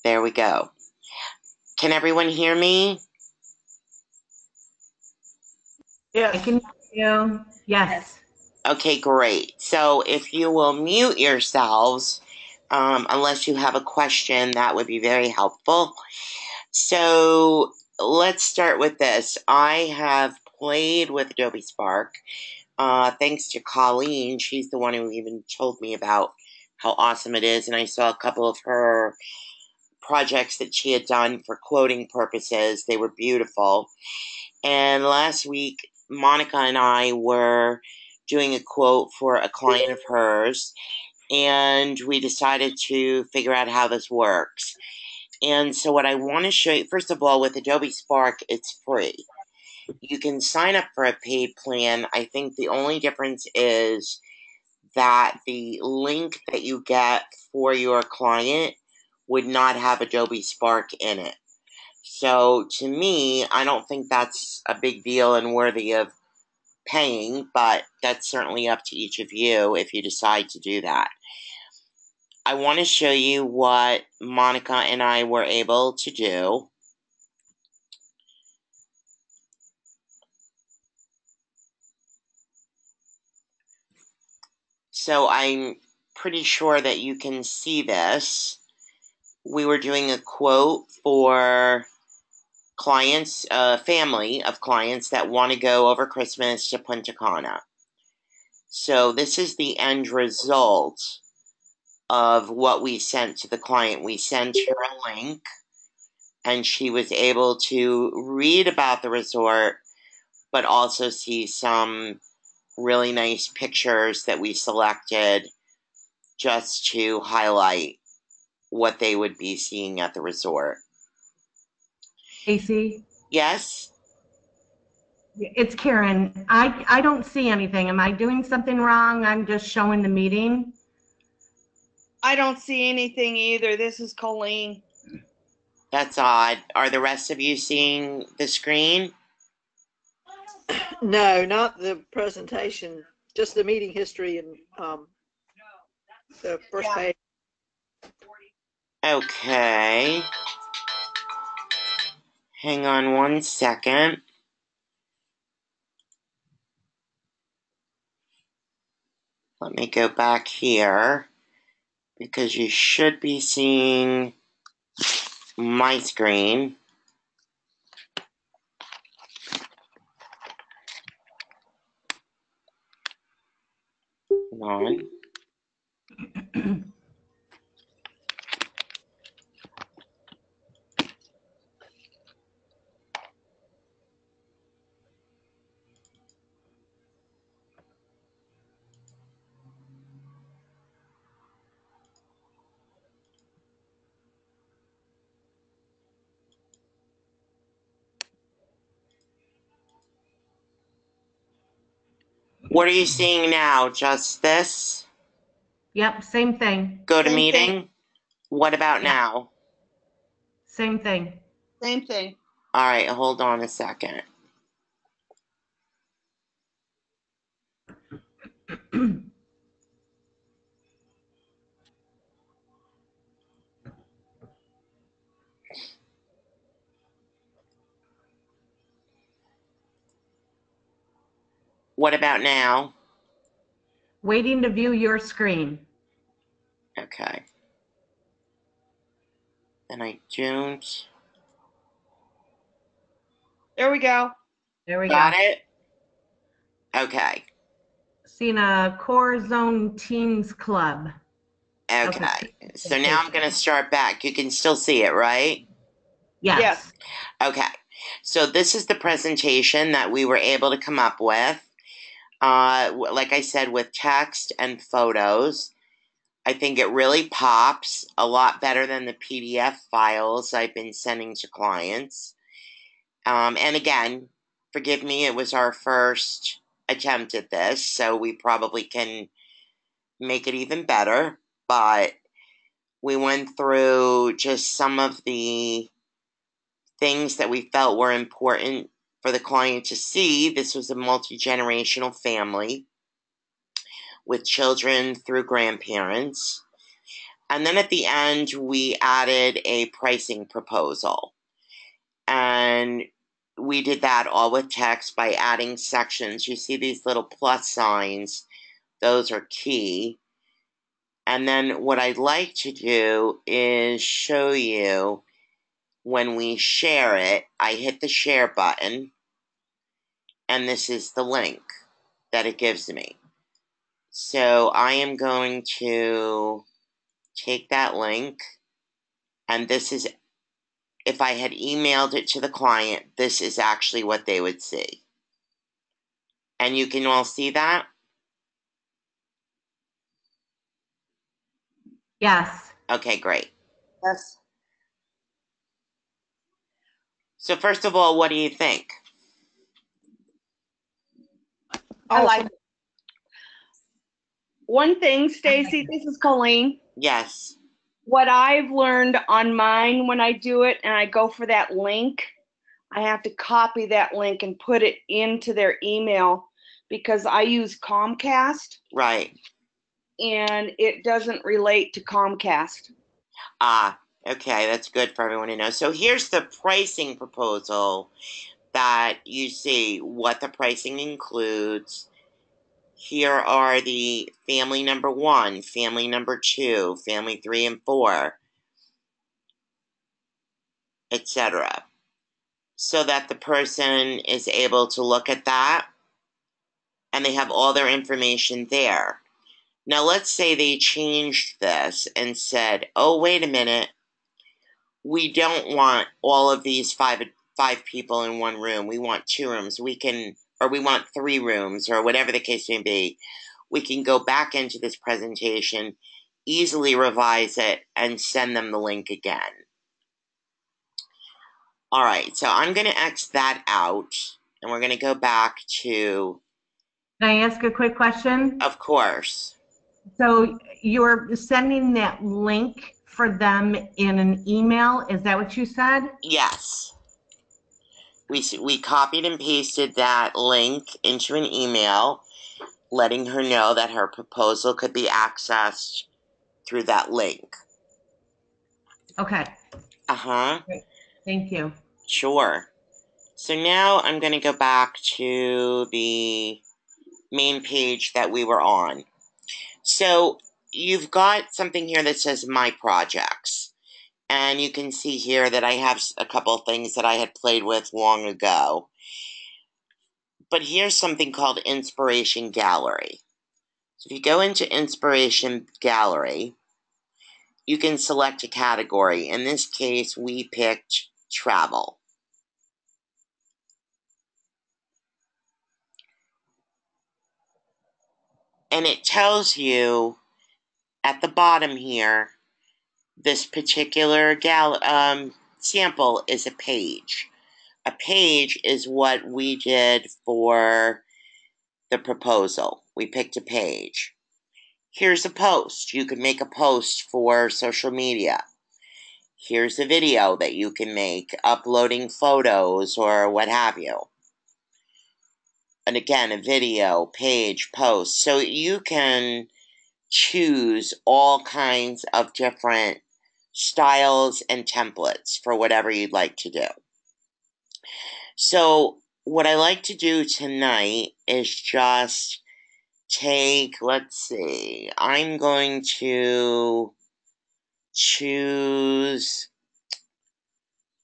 There we go. Can everyone hear me? Yes. I can hear you. Yes. Okay, great. So if you will mute yourselves, unless you have a question, that would be very helpful. So let's start with this. I have played with Adobe Spark. Thanks to Colleen, she's the one who even told me about how awesome it is, and I saw a couple of her projects that she had done for quoting purposes. They were beautiful. And last week, Monica and I were doing a quote for a client of hers, and we decided to figure out how this works. And so what I want to show you, first of all, with Adobe Spark, it's free. You can sign up for a paid plan. I think the only difference is that the link that you get for your client would not have Adobe Spark in it. So to me, I don't think that's a big deal and worthy of paying, but that's certainly up to each of you if you decide to do that. I want to show you what Monica and I were able to do. So I'm pretty sure that you can see this. We were doing a quote for clients, a family of clients that want to go over Christmas to Punta Cana. So this is the end result of what we sent to the client. We sent her a link, and she was able to read about the resort, but also see some really nice pictures that we selected just to highlight what they would be seeing at the resort. AC, Yes? it's Karen. I don't see anything. Am I doing something wrong? I'm just showing the meeting. I don't see anything either. This is Colleen. That's odd. Are the rest of you seeing the screen? No, not the presentation, just the meeting history and the first page. Okay. Hang on one second. Let me go back here because you should be seeing my screen. Hang on. What are you seeing now? Just this? Yep, same thing. Go to Same meeting? thing. What about Yeah. now? Same thing. Same thing. All right, hold on a second. What about now? Waiting to view your screen. Okay. And I don't. There we go. There we Got go. it? Okay. Seeing a Core Zone Teams Club. Okay. So now I'm going to start back. You can still see it, right? Yes. Yes. Okay. So this is the presentation that we were able to come up with. Like I said, with text and photos. I think it really pops a lot better than the PDF files I've been sending to clients. And again, forgive me, it was our first attempt at this, so we probably can make it even better. But we went through just some of the things that we felt were important for the client to see. This was a multi-generational family with children through grandparents. And then at the end, we added a pricing proposal. And we did that all with text by adding sections. You see these little plus signs, those are key. And then what I'd like to do is show you when we share it. I hit the share button, and this is the link that it gives me. So I am going to take that link, and this is, if I had emailed it to the client, this is actually what they would see. And you can all see that? Yes. Okay, great. Yes. So first of all, what do you think? I like Awesome. it. One thing, Stacy, this is Colleen. Yes. What I've learned on mine when I do it and I go for that link, I have to copy that link and put it into their email because I use Comcast Right. and it doesn't relate to Comcast. Ah, okay, that's good for everyone to know. So here's the pricing proposal that you see what the pricing includes. Here are the family number 1, family number 2, family 3 and 4, etc. So that the person is able to look at that and they have all their information there. Now let's say they changed this and said, oh, wait a minute, we don't want all of these five people in one room. We want 2 rooms. We want 3 rooms, or whatever the case may be. We can go back into this presentation, easily revise it, and send them the link again. All right, so I'm going to X that out, and we're going to go back to, Can I ask a quick question? of course, So you're sending that link for them in an email? Is that what you said? yes. We copied and pasted that link into an email, letting her know that her proposal could be accessed through that link. Okay. Uh-huh. Great. Thank you. Sure. So now I'm going to go back to the main page that we were on. So you've got something here that says My Projects. And you can see here that I have a couple of things that I had played with long ago. But here's something called Inspiration Gallery. So if you go into Inspiration Gallery, you can select a category. In this case, we picked travel. And it tells you at the bottom here, this particular sample is a page. A page is what we did for the proposal. We picked a page. Here's a post. You can make a post for social media. Here's a video that you can make, uploading photos or what have you. And again, a video, page, post. So you can choose all kinds of different styles and templates for whatever you'd like to do. So what I like to do tonight is just take, let's see, I'm going to choose,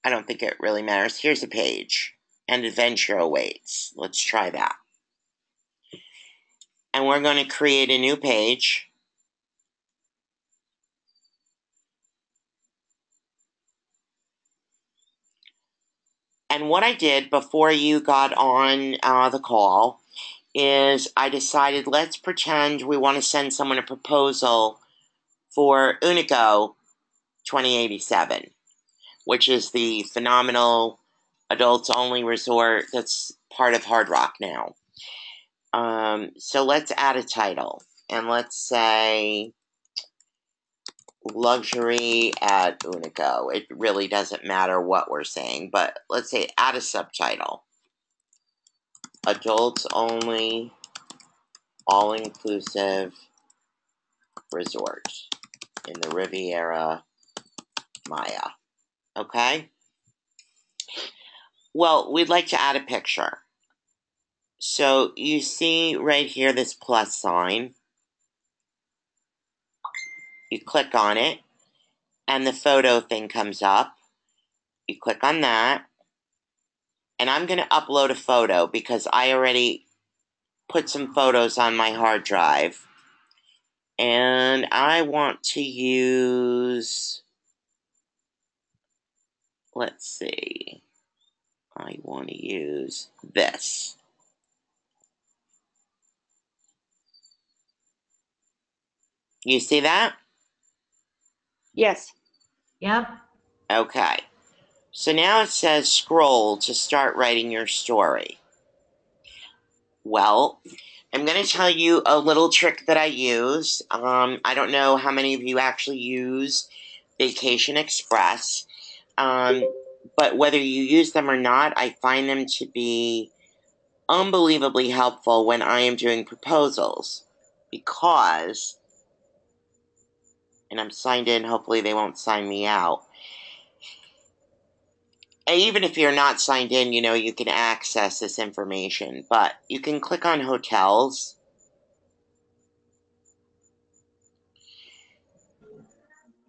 I don't think it really matters. Here's a page, and adventure awaits. Let's try that. And we're going to create a new page. And what I did before you got on the call is I decided, let's pretend we want to send someone a proposal for Unico 2087, which is the phenomenal adults-only resort that's part of Hard Rock now. So let's add a title, and let's say luxury at Unico. It really doesn't matter what we're saying, but let's say add a subtitle. Adults only, all-inclusive resort. in the Riviera Maya. Okay? Well, we'd like to add a picture. So you see right here this plus sign. You click on it, and the photo thing comes up. You click on that, and I'm going to upload a photo because I already put some photos on my hard drive. And I want to use, let's see, I want to use this. You see that? Yes. Yep. Okay. So now it says scroll to start writing your story. Well, I'm going to tell you a little trick that I use. I don't know how many of you actually use Vacation Express, but whether you use them or not, I find them to be unbelievably helpful when I am doing proposals because, and I'm signed in, hopefully they won't sign me out. And even if you're not signed in, you can access this information, but you can click on hotels.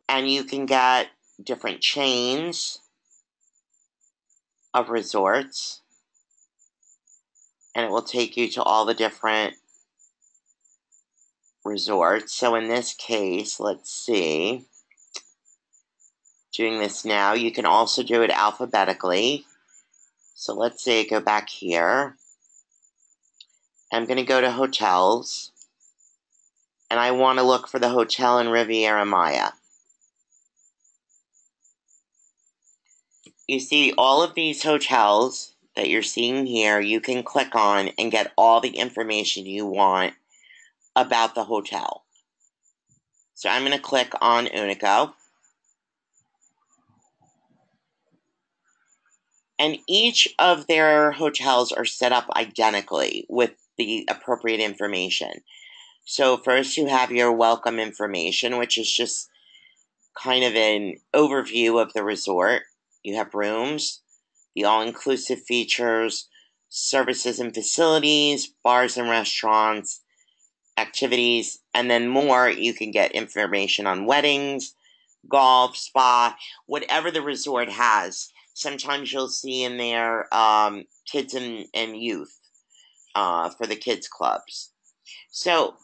And you can get different chains of resorts. And it will take you to all the different resorts. So in this case, let's see. Doing this now, you can also do it alphabetically. So let's say go back here. I'm going to go to hotels. And I want to look for the hotel in Riviera Maya. You see all of these hotels that you're seeing here, you can click on and get all the information you want about the hotel. So I'm going to click on Unico. And each of their hotels are set up identically with the appropriate information. So first you have your welcome information, which is just kind of an overview of the resort. You have rooms, the all-inclusive features, services and facilities, bars and restaurants, activities, and then more. You can get information on weddings, golf, spa, whatever the resort has. Sometimes you'll see in there kids and youth for the kids clubs. So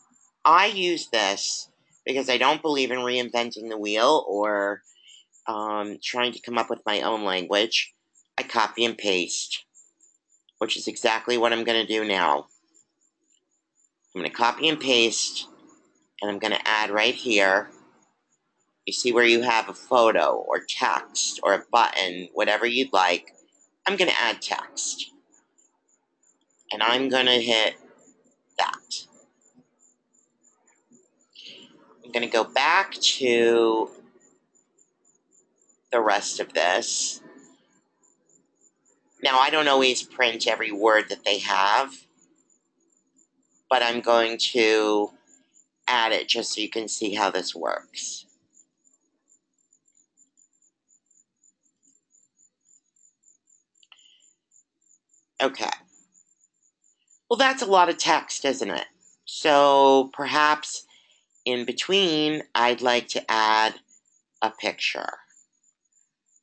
I use this because I don't believe in reinventing the wheel or trying to come up with my own language. I copy and paste, which is exactly what I'm going to do now. I'm going to copy and paste, and I'm going to add right here. You see where you have a photo or text or a button, whatever you'd like. I'm going to add text. And I'm going to hit that. I'm going to go back to the rest of this. Now, I don't always print every word that they have, but I'm going to add it just so you can see how this works. Okay. Well, that's a lot of text, isn't it? So perhaps in between, I'd like to add a picture.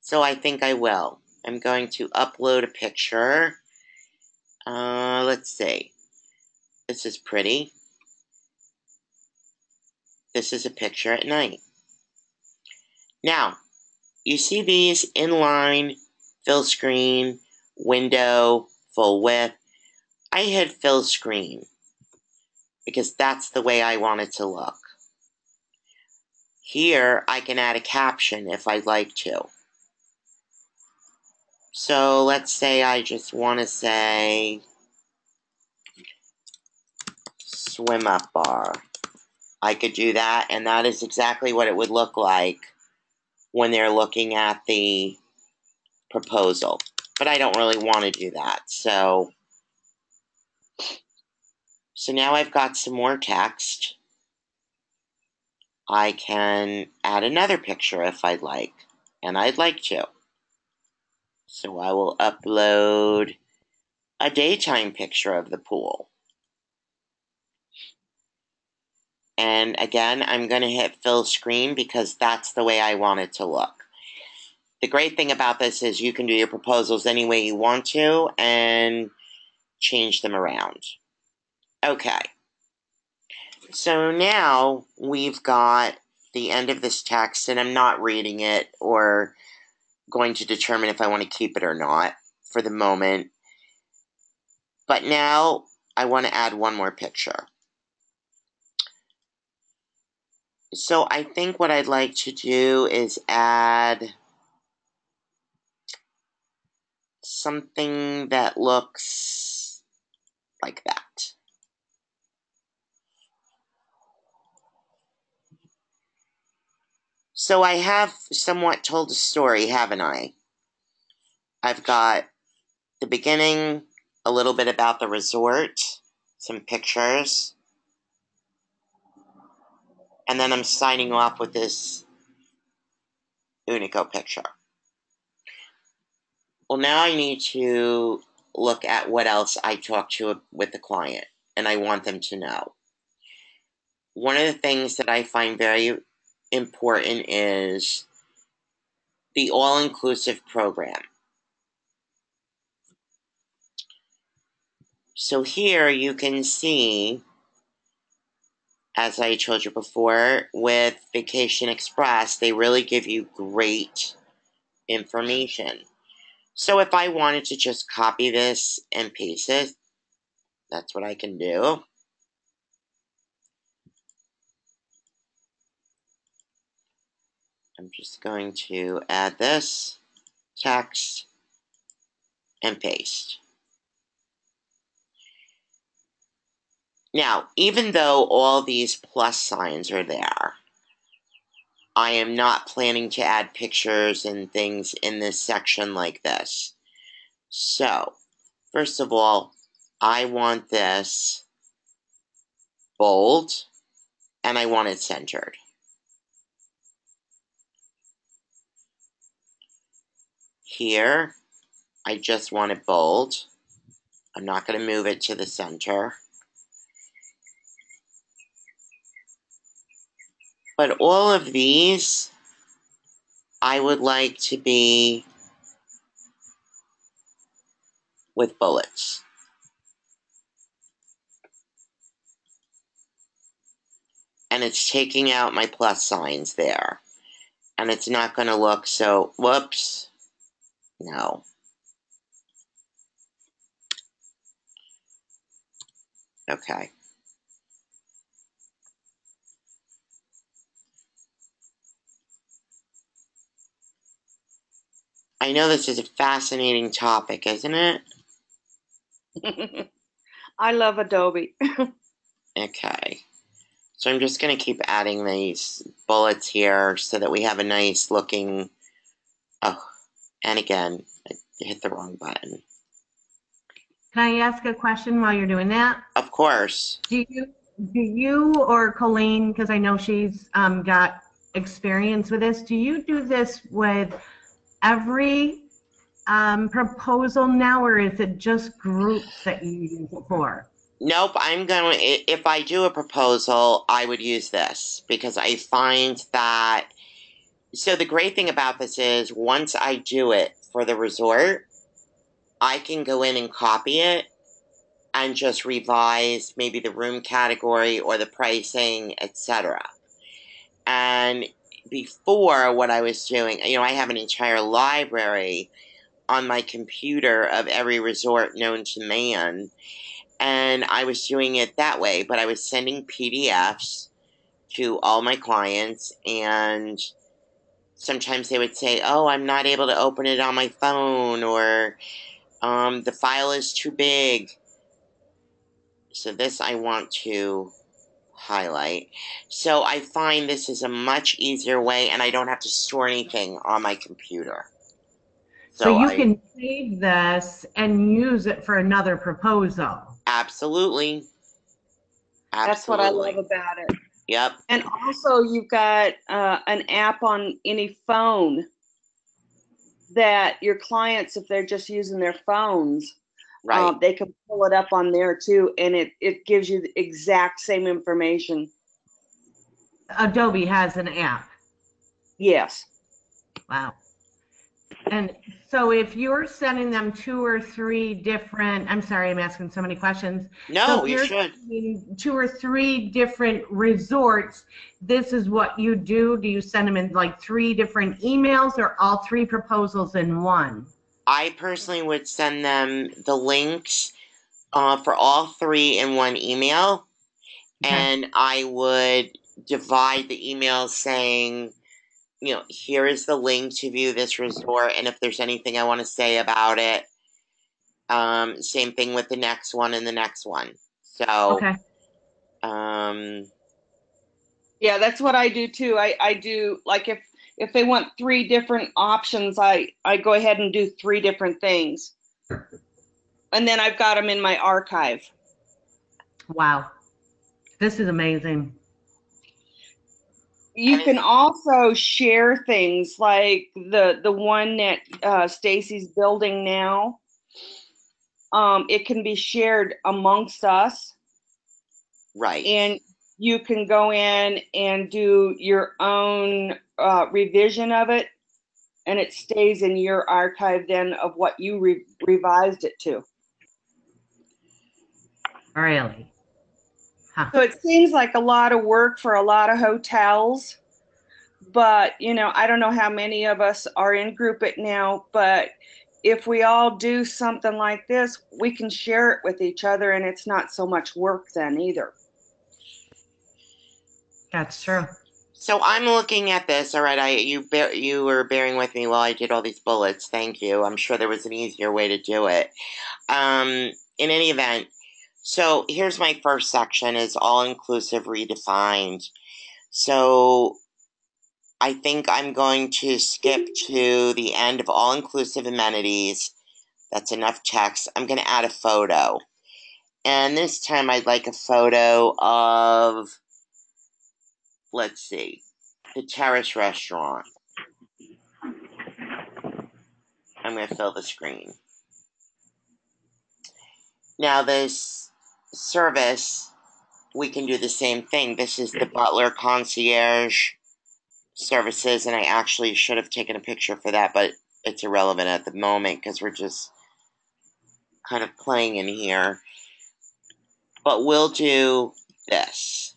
So I think I will. I'm going to upload a picture. Let's see. This is pretty. This is a picture at night. Now, you see these inline, fill screen, window, full width. I hit fill screen because that's the way I want it to look. Here, I can add a caption if I'd like to. So let's say I just want to say swim up bar. I could do that, and that is exactly what it would look like when they're looking at the proposal. But I don't really want to do that. So now I've got some more text. I can add another picture if I'd like, and I'd like to. So I will upload a daytime picture of the pool. And again, I'm going to hit fill screen because that's the way I want it to look. The great thing about this is you can do your proposals any way you want to and change them around. Okay. So now we've got the end of this text, and I'm not reading it or going to determine if I want to keep it or not for the moment. But now I want to add one more picture. So I think what I'd like to do is add something that looks like that. So I have somewhat told a story, haven't I? I've got the beginning, a little bit about the resort, some pictures, and then I'm signing off with this Unico picture. Well, now I need to look at what else I talked to with the client, and I want them to know. One of the things that I find very important is the all-inclusive program. So here you can see, as I told you before, with Vacation Express, they really give you great information. So if I wanted to just copy this and paste it, that's what I can do. I'm just going to add this text and paste. Now, even though all these plus signs are there, I am not planning to add pictures and things in this section like this. So, first of all, I want this bold, and I want it centered. Here, I just want it bold. I'm not going to move it to the center. But all of these, I would like to be with bullets. And it's taking out my plus signs there. And it's not going to look so, whoops, no. Okay. I know this is a fascinating topic, isn't it? I love Adobe. Okay. So I'm just going to keep adding these bullets here so that we have a nice looking, oh, and again, I hit the wrong button. Can I ask a question while you're doing that? Of course. Do you or Colleen, because I know she's got experience with this, do you do this with every proposal now, or is it just groups that you use it for? Nope, if I do a proposal, I would use this because I find that, so the great thing about this is once I do it for the resort, I can go in and copy it and just revise maybe the room category or the pricing, etc. And before, what I was doing, I have an entire library on my computer of every resort known to man, and I was doing it that way, but I was sending PDFs to all my clients, and sometimes they would say, oh, I'm not able to open it on my phone, or the file is too big. So this I want to highlight. So I find this is a much easier way, and I don't have to store anything on my computer. So you can save this and use it for another proposal. Absolutely. That's what I love about it. Yep. And also, you've got an app on any phone that your clients, if they're just using their phones, Right. they can pull it up on there too, and it gives you the exact same information. Adobe has an app. Yes. Wow. And so if you're sending them 2 or 3 different, I'm sorry, I'm asking so many questions. So No, if you you're should. sending 2 or 3 different resorts, this is what you do? Do you send them in like 3 different emails or all 3 proposals in one? I personally would send them the links for all 3 in one email, Okay. and I would divide the email saying, you know, here is the link to view this resort, and if there's anything I want to say about it, same thing with the next one and the next one. So, Okay. Yeah, that's what I do too. I do, like, if they want 3 different options, I go ahead and do 3 different things. And then I've got them in my archive. Wow. This is amazing. You can also share things like the one that Stacy's building now. It can be shared amongst us, right. and you can go in and do your own revision of it, and it stays in your archive then of what you revised it to. Really? Huh. So it seems like a lot of work for a lot of hotels, but you know, I don't know how many of us are in Group It now, but if we all do something like this, we can share it with each other, and it's not so much work then either. That's true. So I'm looking at this. All right, you were bearing with me while I did all these bullets. Thank you. I'm sure there was an easier way to do it. In any event, so here's my first section: is all-inclusive redefined. So I think I'm going to skip to the end of all-inclusive amenities. That's enough text. I'm going to add a photo, and this time I'd like a photo of, let's see, the Terrace Restaurant. I'm going to fill the screen. Now this service, we can do the same thing. This is the Butler Concierge Services, and I actually should have taken a picture for that, but it's irrelevant at the moment because we're just kind of playing in here. But we'll do this.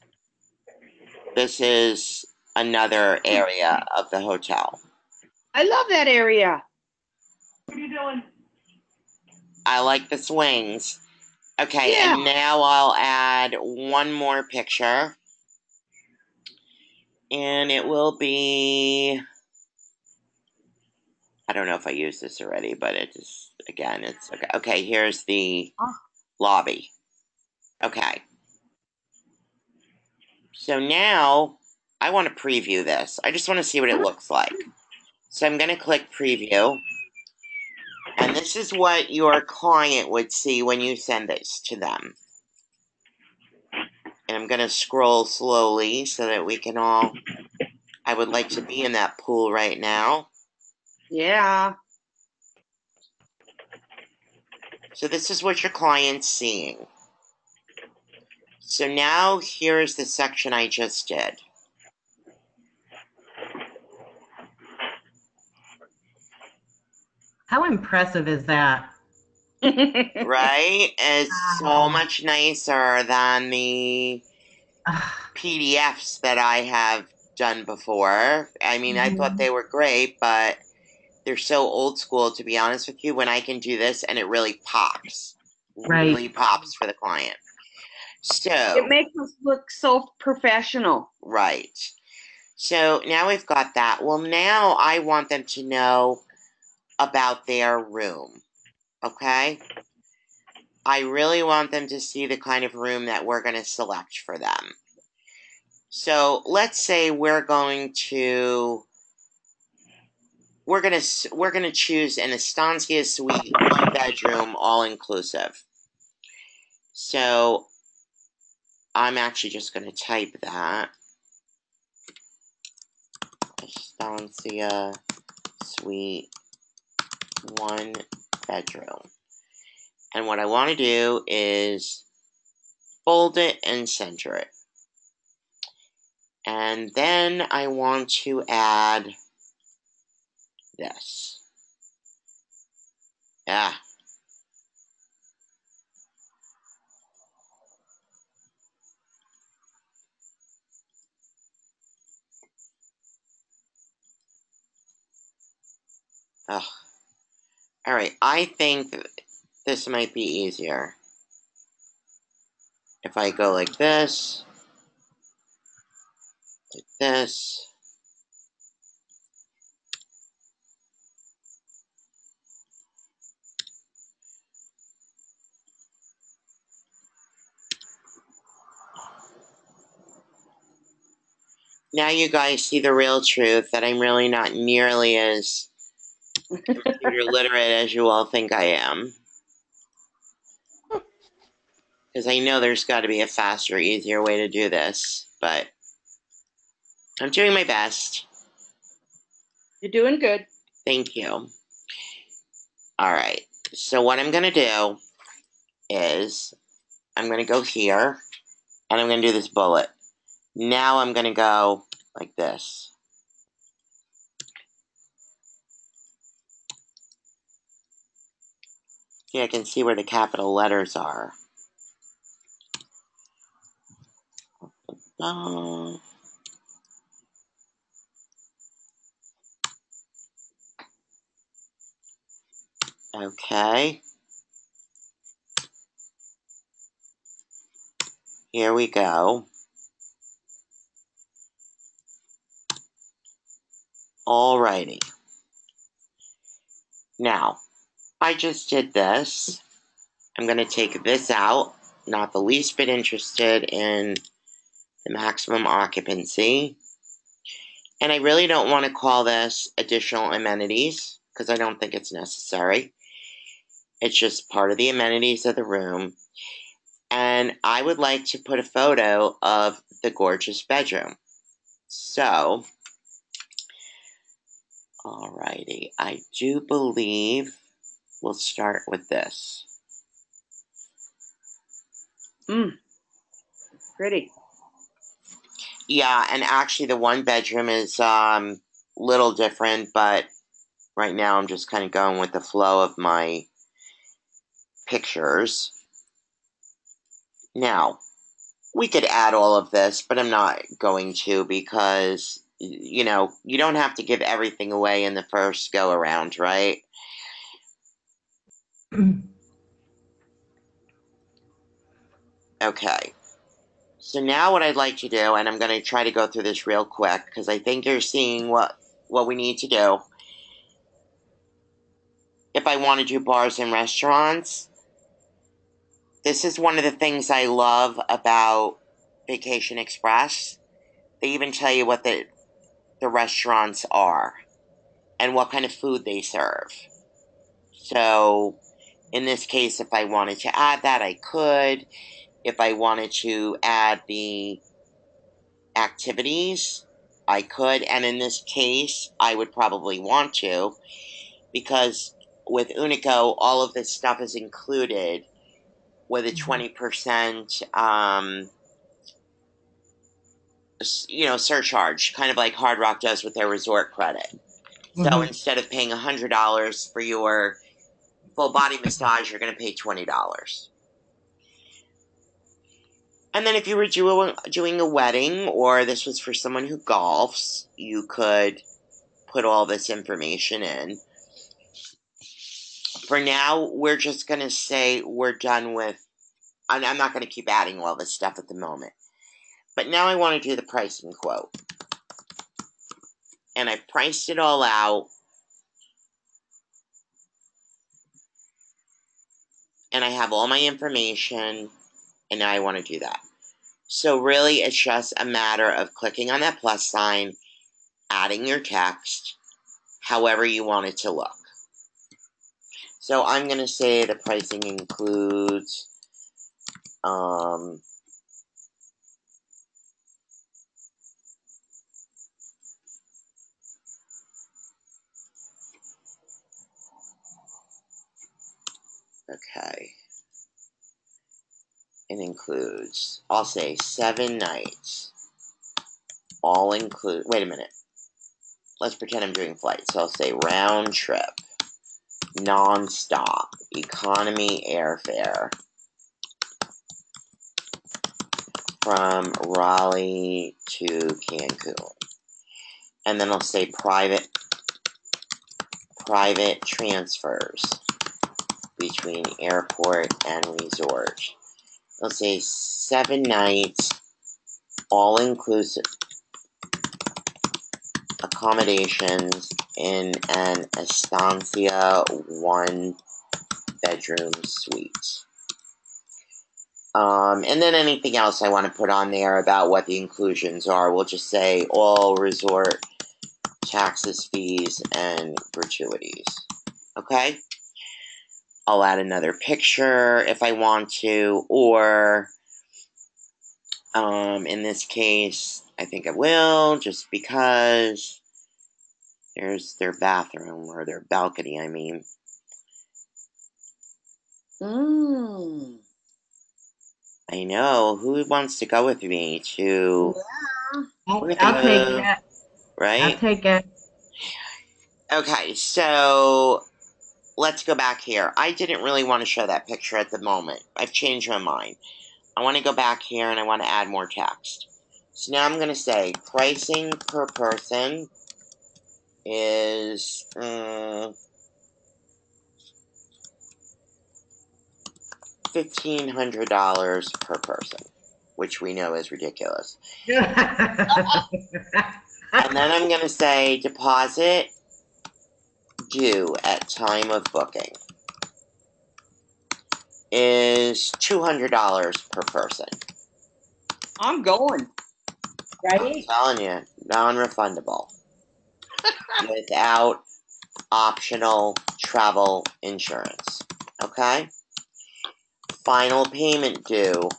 This is another area of the hotel. I love that area. What are you doing? I like the swings. Okay, Yeah. and now I'll add one more picture. And it will be, I don't know if I used this already, but it just, again, it's okay. Okay, here's the lobby. Okay. So now I want to preview this. I just want to see what it looks like. So I'm going to click preview. And this is what your client would see when you send this to them. And I'm going to scroll slowly so that we can all, I would like to be in that pool right now. Yeah. So this is what your client's seeing. So now here's the section I just did. How impressive is that? Right? It's so much nicer than the Ugh. PDFs that I have done before. I mean, I thought they were great, but they're so old school, to be honest with you, when I can do this and it really pops. Right. Really pops for the client. So, It makes us look so professional. right. So now we've got that. Well, now I want them to know about their room. Okay? I really want them to see the kind of room that we're going to select for them. So let's say we're going to choose an estancia suite, 1 bedroom, all inclusive. So I'm actually just going to type that. estancia suite, 1 bedroom. And what I want to do is fold it and center it. And then I want to add this. Ugh. Alright, I think this might be easier. If I go like this, like this. Now you guys see the real truth that I'm really not nearly as computer literate as you all think I am. Because I know there's got to be a faster, easier way to do this, but I'm doing my best. You're doing good. Thank you. Alright, so what I'm going to do is I'm going to go here, and I'm going to do this bullet. Now I'm going to go like this. See, I can see where the capital letters are. Okay. Here we go. Alrighty. Now, I just did this. I'm going to take this out. Not the least bit interested in the maximum occupancy. And I really don't want to call this additional amenities because I don't think it's necessary. It's just part of the amenities of the room. And I would like to put a photo of the gorgeous bedroom. So, alrighty, I do believe we'll start with this. Pretty. Yeah, and actually the 1 bedroom is little different, but right now I'm just kind of going with the flow of my pictures. Now, we could add all of this, but I'm not going to because, you know, you don't have to give everything away in the first go around, right? Okay. So now what I'd like to do, and I'm going to try to go through this real quick because I think you're seeing what we need to do. If I want to do bars and restaurants, this is one of the things I love about Vacation Express. They even tell you what the restaurants are and what kind of food they serve. So, in this case, if I wanted to add that, I could. If I wanted to add the activities, I could. And in this case, I would probably want to because with Unico, all of this stuff is included with a 20% surcharge, kind of like Hard Rock does with their resort credit. So instead of paying $100 for your full body massage, you're going to pay $20. And then if you were doing a wedding, or this was for someone who golfs, you could put all this information in. For now, we're just going to say we're done with, I'm not going to keep adding all this stuff at the moment. But now I want to do the pricing quote. And I've priced it all out. And I have all my information. And now I want to do that. So really, it's just a matter of clicking on that plus sign, adding your text, however you want it to look. So I'm going to say the pricing includes Okay. It includes, I'll say 7 nights. All include, wait a minute. Let's pretend I'm doing flights. So I'll say round trip, non-stop, economy airfare from Raleigh to Cancun. And then I'll say private transfers between airport and resort. I'll say 7 nights, all inclusive accommodations in an estancia 1-bedroom suite. And then anything else I want to put on there about what the inclusions are, we'll just say all resort taxes, fees, and gratuities. Okay? I'll add another picture if I want to, or in this case, I think I will, just because there's their bathroom, or their balcony, I mean. I know. Who wants to go with me to... I'll take it. Right? I'll take it. Okay, so let's go back here. I didn't really want to show that picture at the moment. I've changed my mind. I want to go back here and I want to add more text. So now I'm going to say pricing per person is $1,500 per person, which we know is ridiculous. And then I'm going to say deposit due at time of booking is $200 per person. I'm going. I'm Right? telling you, non-refundable. Without optional travel insurance. Okay? Final payment due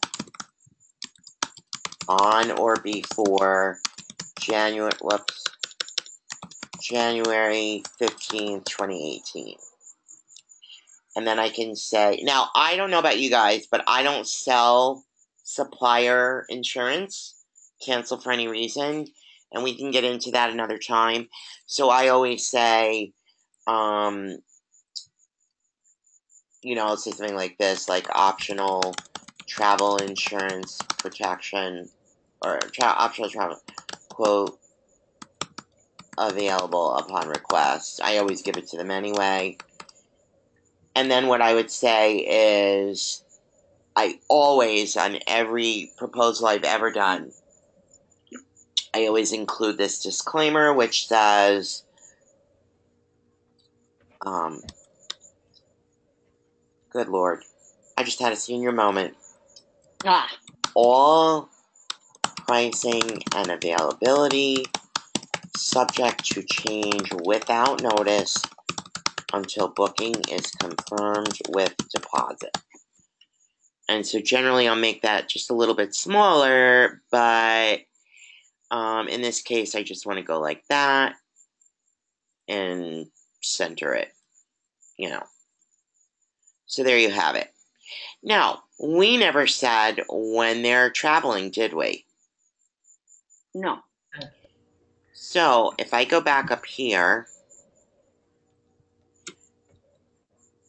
on or before January 15th, 2018. And then I can say, now I don't know about you guys, but I don't sell supplier insurance, cancel for any reason, and we can get into that another time. So I always say, I'll say something like this, like optional travel insurance protection, or optional travel quote available upon request. I always give it to them anyway. And then what I would say is, I always, on every proposal I've ever done, I always include this disclaimer, which says, good Lord, I just had a senior moment. All pricing and availability subject to change without notice until booking is confirmed with deposit. And so generally I'll make that just a little bit smaller, but in this case I just want to go like that and center it, So there you have it. Now, we never said when they're traveling, did we? No. So if I go back up here,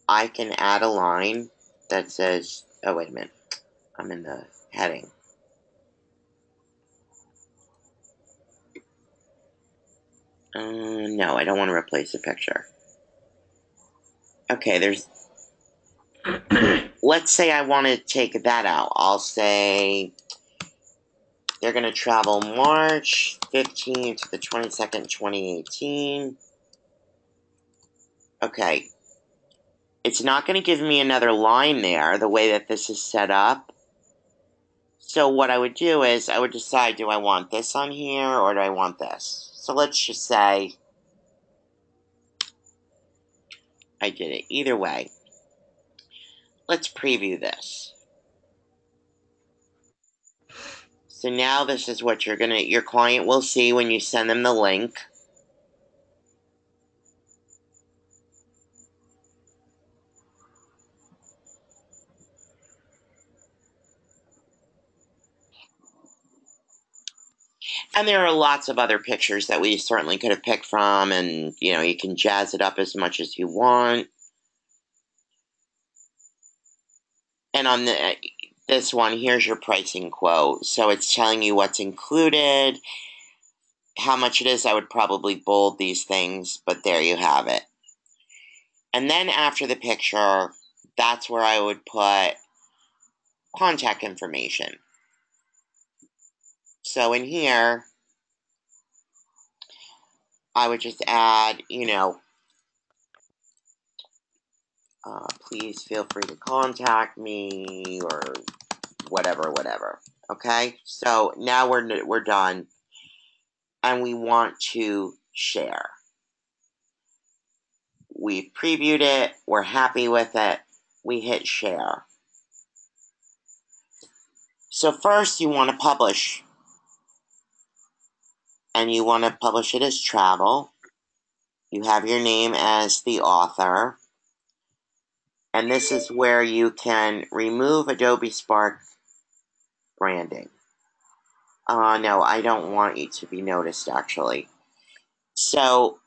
I can add a line that says, oh, wait a minute. I'm in the heading. No, I don't want to replace the picture. Okay, let's say I want to take that out. I'll say they're going to travel March 15th to the 22nd, 2018. Okay. It's not going to give me another line there, the way that this is set up. So what I would do is, I would decide, do I want this on here, or do I want this? So let's just say I did it. Either way. Let's preview this. So now this is what your client will see when you send them the link. And there are lots of other pictures that we certainly could have picked from, and, you know, you can jazz it up as much as you want. And on this one, here's your pricing quote. So it's telling you what's included, how much it is. I would probably bold these things, but there you have it. And then after the picture, that's where I would put contact information. So in here, I would just add, you know, please feel free to contact me, or whatever. Okay, so now we're done, and we want to share. We've previewed it. We're happy with it. We hit share. So first, you want to publish, and you want to publish it as travel. You have your name as the author. And this is where you can remove Adobe Spark branding. No, I don't want you to be noticed, actually. So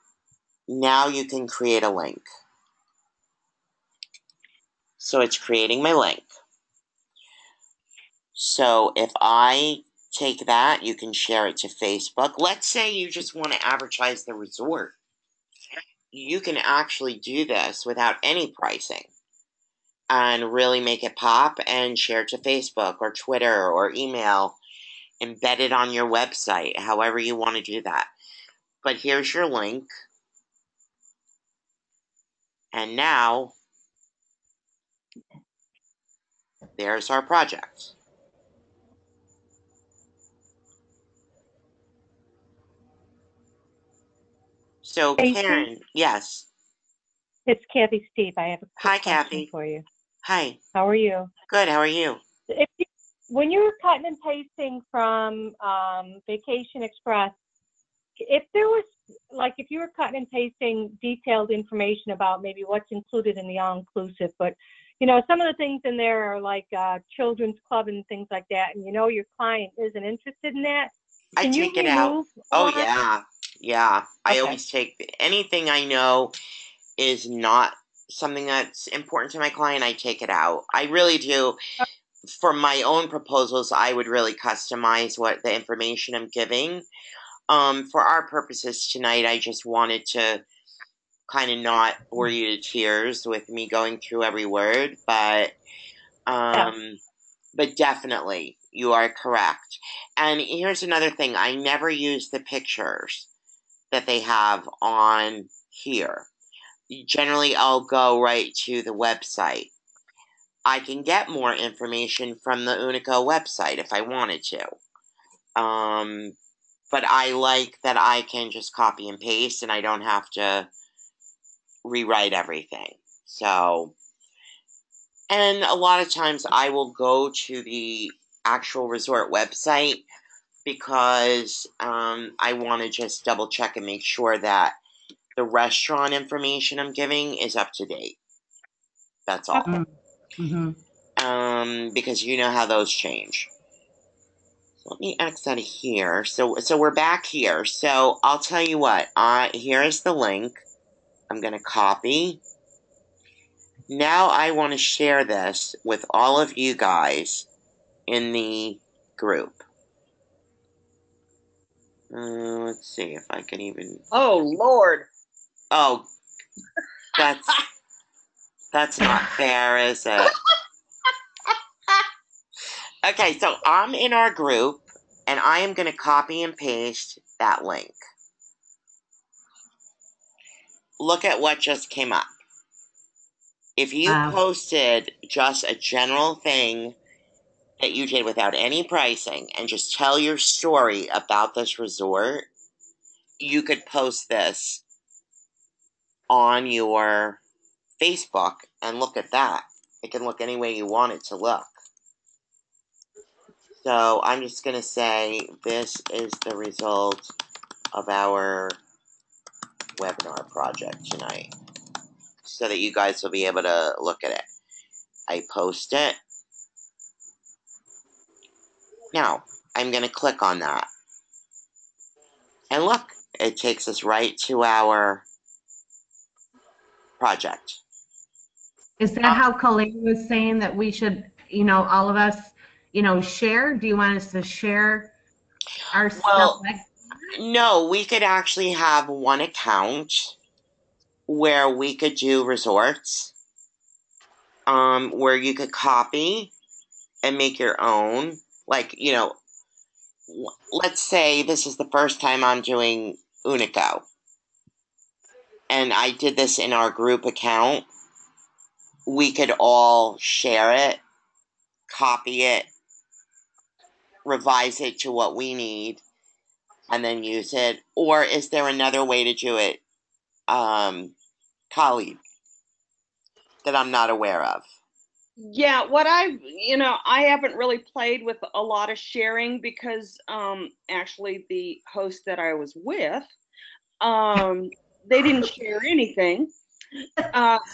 now you can create a link. So it's creating my link. So if I take that, you can share it to Facebook. Let's say you just want to advertise the resort. You can actually do this without any pricing and really make it pop and share it to Facebook or Twitter or email, embed it on your website, however you want to do that. But here's your link. And now, there's our project. So, Stacy? Karen, yes. It's Kathy Steve. I have a quick Hi, question Kathy. for you. Hi. How are you? Good, how are you? When you were cutting and pasting from Vacation Express, if there was, like, if you were cutting and pasting detailed information about maybe what's included in the all-inclusive, but, you know, some of the things in there are like children's club and things like that, and you know your client isn't interested in that, I can you take it out. remove Oh, one? yeah. I Okay. always take anything I know is not something that's important to my client, I take it out. I really do. For my own proposals, I would really customize what the information I'm giving. For our purposes tonight, I just wanted to kind of not bore you to tears with me going through every word, but definitely you are correct. And here's another thing: I never use the pictures that they have on here. Generally, I'll go right to the website. I can get more information from the Unico website if I wanted to. But I like that I can just copy and paste and I don't have to rewrite everything. So, and a lot of times I will go to the actual resort website because I want to just double check and make sure that the restaurant information I'm giving is up to date. That's all. Mm-hmm. Because you know how those change. So let me X out of here. So we're back here. So I'll tell you what. Here is the link. I'm going to copy. Now I want to share this with all of you guys in the group. Let's see if I can even. Oh, Lord. Oh, that's not fair, is it? Okay, so I'm in our group, and I am going to copy and paste that link. Look at what just came up. If you posted just a general thing that you did without any pricing and just tell your story about this resort, you could post this on your Facebook, and look at that. It can look any way you want it to look. So I'm just going to say this is the result of our webinar project tonight, so that you guys will be able to look at it. I post it. Now, I'm going to click on that. And look, it takes us right to our project. Is that how Colleen was saying that we should, all of us, share? Do you want us to share our stuff Well, like? no, we could actually have one account where we could do resorts, where you could copy and make your own. Like, let's say this is the first time I'm doing Unico, and I did this in our group account. We could all share it, copy it, revise it to what we need, and then use it. Or is there another way to do it, colleague, that I'm not aware of? Yeah, I haven't really played with a lot of sharing because actually the host that I was with, they didn't share anything.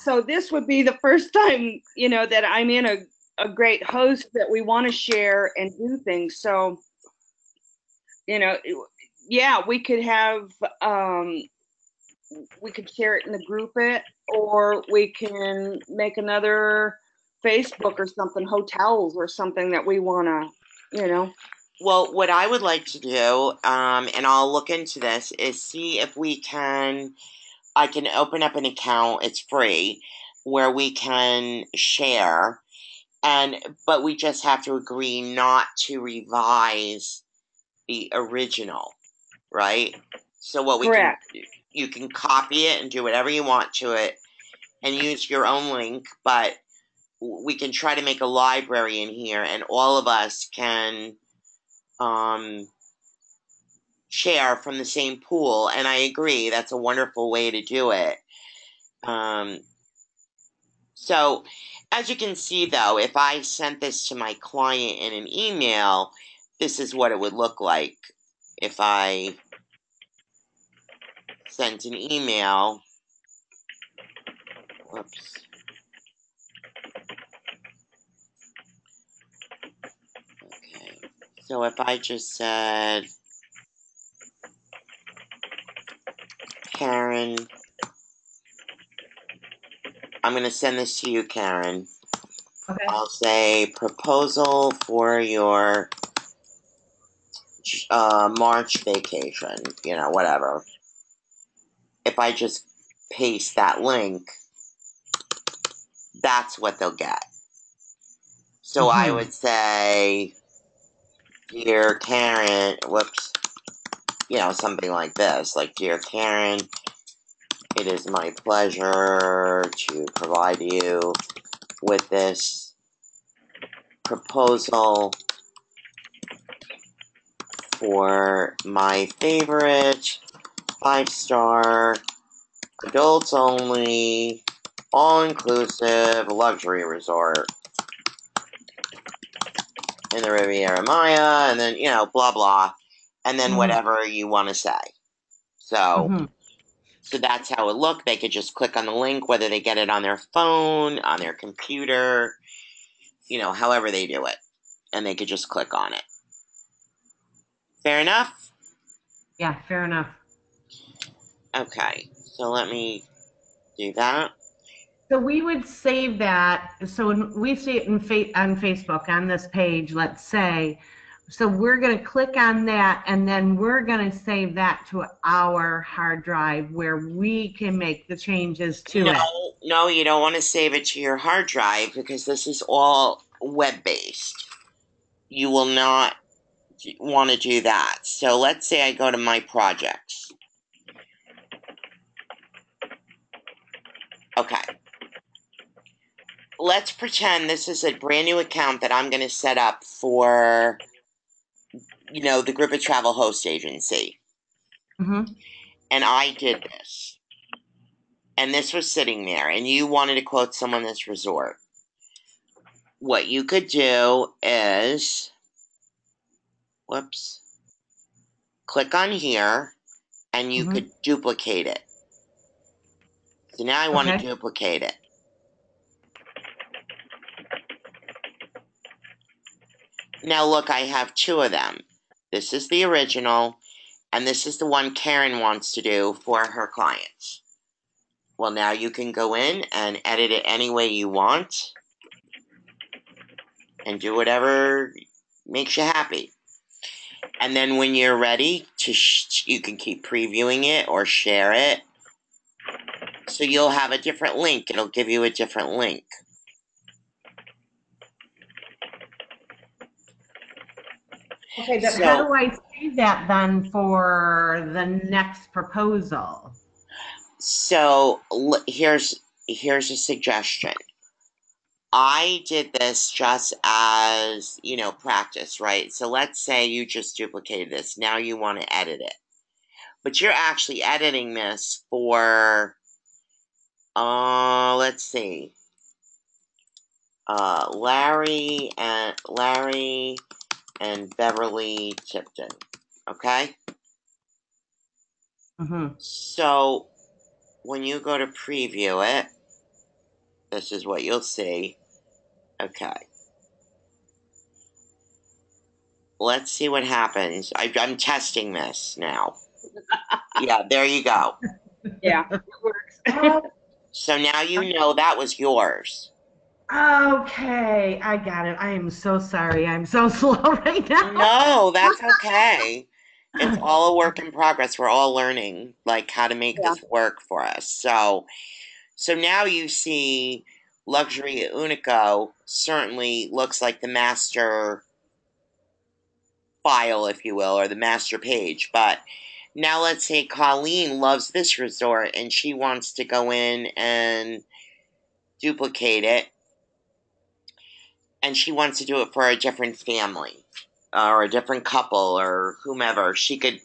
So this would be the first time, that I'm in a great host that we want to share and do things. So, yeah, we could share it in the group or we can make another Facebook or something, hotels or something that we want to. Well, what I would like to do, and I'll look into this, is see if I can open up an account, it's free, where we can share, but we just have to agree not to revise the original, right? So what we can, Correct. you can copy it and do whatever you want to it and use your own link, but we can try to make a library in here and all of us can share from the same pool. And I agree, that's a wonderful way to do it. So, as you can see though, if I sent this to my client in an email, this is what it would look like if I sent an email. Whoops. Okay. So if I just said, Karen, I'm going to send this to you, Karen. Okay. I'll say proposal for your March vacation, whatever. If I just paste that link, that's what they'll get. So I would say, Dear Karen, whoops, something like this, like, Dear Karen, it is my pleasure to provide you with this proposal for my favorite 5-star, adults only, all-inclusive luxury resort in the Riviera Maya, and then, blah, blah, and then whatever you want to say. So that's how it looked. They could just click on the link, whether they get it on their phone, on their computer, however they do it. And they could just click on it. Fair enough? Yeah, fair enough. Okay, so let me do that. So we would save that. So when we see it on Facebook on this page, let's say, so we're going to click on that and then we're going to save that to our hard drive where we can make the changes to it. No, you don't want to save it to your hard drive because this is all web-based. You will not want to do that. So let's say I go to my projects. Okay. Let's pretend this is a brand new account that I'm going to set up for, the Group of Travel Host Agency. Mm-hmm. And I did this. And this was sitting there, and you wanted to quote someone this resort. What you could do is, whoops, click on here, and you could duplicate it. So now I want to duplicate it. Now look, I have two of them. This is the original, And this is the one Karen wants to do for her clients. Well, now you can go in and edit it any way you want and do whatever makes you happy. And then when you're ready, you can keep previewing it or share it. So you'll have a different link. It'll give you a different link. Okay, but how do I save that then for the next proposal? So here's a suggestion. I did this just as, practice, right? So let's say you just duplicated this. Now you want to edit it. But you're actually editing this for, let's see, Larry and Beverly Tipton, okay? Mm-hmm. So when you go to preview it, this is what you'll see. Okay. Let's see what happens. I'm testing this now. Yeah, there you go. Yeah, it works. So now you know that was yours. Okay, I got it. I am so sorry. I'm so slow right now. No, that's okay. It's all a work in progress. We're all learning like how to make this work for us. So now you see Luxury Unico certainly looks like the master file, if you will, or the master page. But now let's say Colleen loves this resort and she wants to go in and duplicate it. And she wants to do it for a different family or a different couple or whomever. She could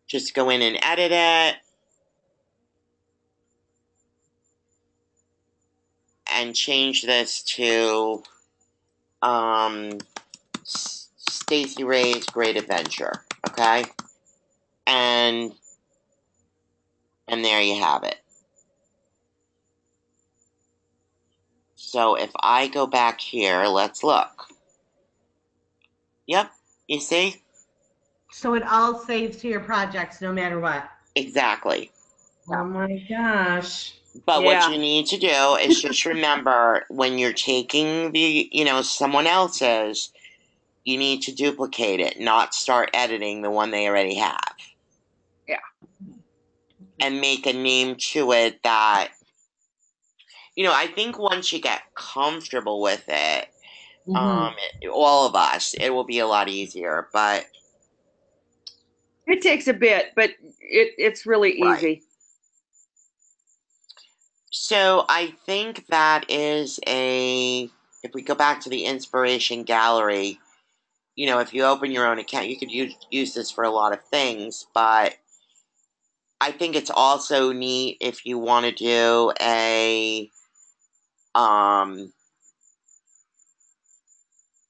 just go in and edit it and change this to Stacey Ray's Great Adventure, okay? And there you have it. So if I go back here, let's look. Yep, you see? So it all saves to your projects no matter what. Exactly. Oh my gosh. But what you need to do is just remember when you're taking the, someone else's, you need to duplicate it, not start editing the one they already have. Yeah. And make a name to it that, I think once you get comfortable with it, all of us, it will be a lot easier. But it takes a bit, but it's really easy. Right. So I think that is if we go back to the inspiration gallery, if you open your own account, you could use this for a lot of things, but I think it's also neat if you want to do a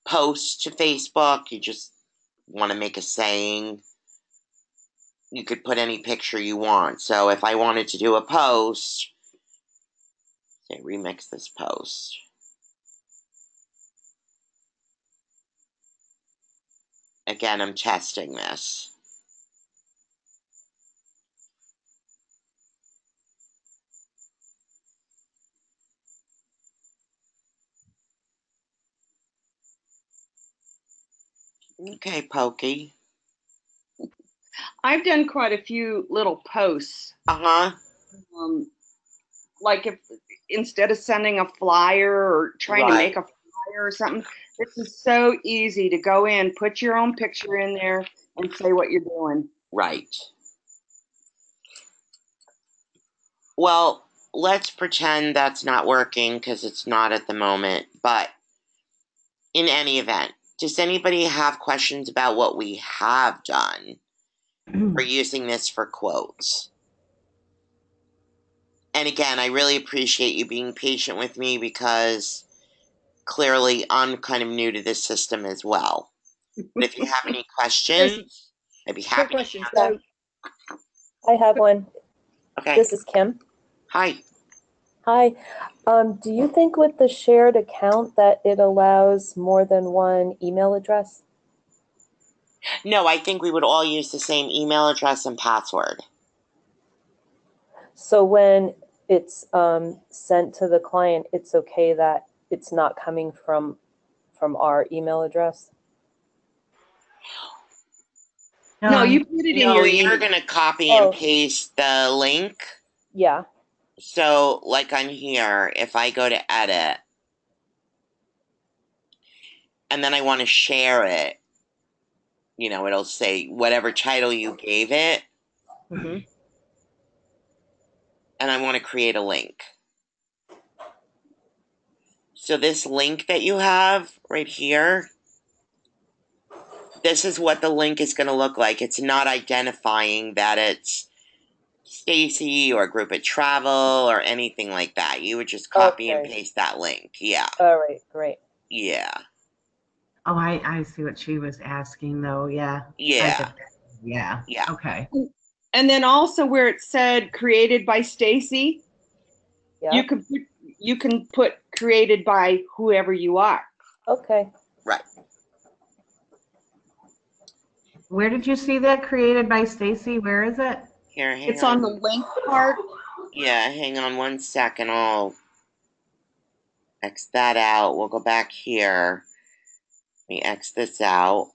post to Facebook. You just want to make a saying. You could put any picture you want. So if I wanted to do a post, say remix this post. Again, I'm testing this. Okay, Pokey. I've done quite a few little posts. Uh-huh. Like if instead of sending a flyer or trying to make a flyer or something, this is so easy to go in, put your own picture in there, and say what you're doing. Right. Well, let's pretend that's not working because it's not at the moment. But in any event, does anybody have questions about what we have done for using this for quotes? And again, I really appreciate you being patient with me because clearly I'm kind of new to this system as well. But if you have any questions, I'd be happy to answer. So, I have one. Okay. This is Kim. Hi. Hi. Do you think with the shared account that it allows more than one email address? No, I think we would all use the same email address and password. So when it's sent to the client, it's okay that it's not coming from our email address? No, you put it in No, your you're email. going to copy and Oh. paste the link. Yeah. So, like on here, if I go to edit, and then I want to share it, you know, it'll say whatever title you gave it, Mm-hmm. and I want to create a link. So this link that you have right here, this is what the link is going to look like. It's not identifying that it's Stacy or Group at Travel or anything like that. You would just copy and Okay. paste that link. Yeah. All right, great. Yeah. Oh, I see what she was asking though. Yeah. I Yeah. get that. Yeah. Yeah. Okay. And then also where it said created by Stacy, Yeah. you can put created by whoever you are. Okay. Right. Where did you see that created by Stacy? Where is it? Here, hang It's on. on the link part. Yeah, hang on one second. I'll X that out. We'll go back here. Let me X this out.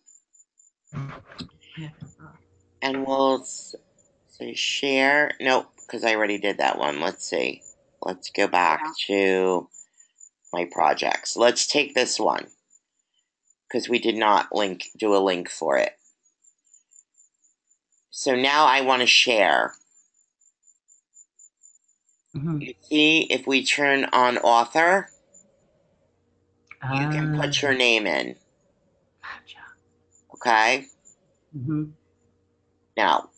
And we'll say share. Nope, because I already did that one. Let's see. Let's go back to my projects. Let's take this one, because we did not do a link for it. So now I want to share. Mm-hmm. You see, if we turn on author, you can put your name in. Gotcha. Okay? Mm-hmm. Now,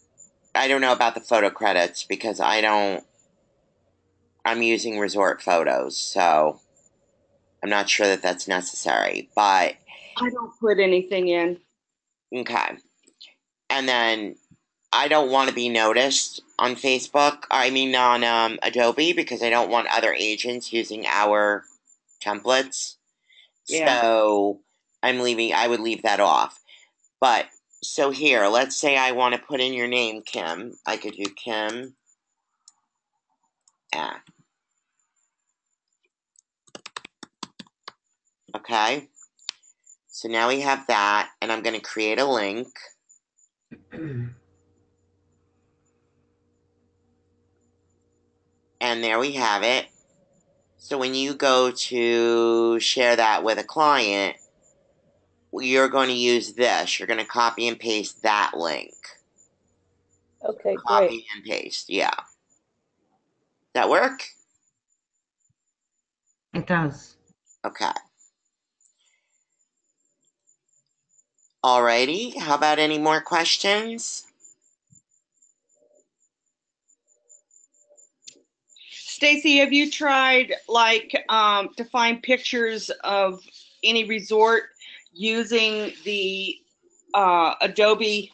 I don't know about the photo credits because I'm using resort photos, so I'm not sure that that's necessary, but I don't put anything in. okay. And then I don't want to be noticed on Facebook, on Adobe, because I don't want other agents using our templates. Yeah. So I would leave that off. But, so here, let's say I want to put in your name, Kim. I could do Kim. Yeah. Okay. So now we have that, and I'm going to create a link. And there we have it. So when you go to share that with a client, you're going to use this. You're going to copy and paste that link. Okay, great. Copy and paste, yeah. That work? It does. Okay. Alrighty, how about any more questions? Stacy, have you tried to find pictures of any resort using the Adobe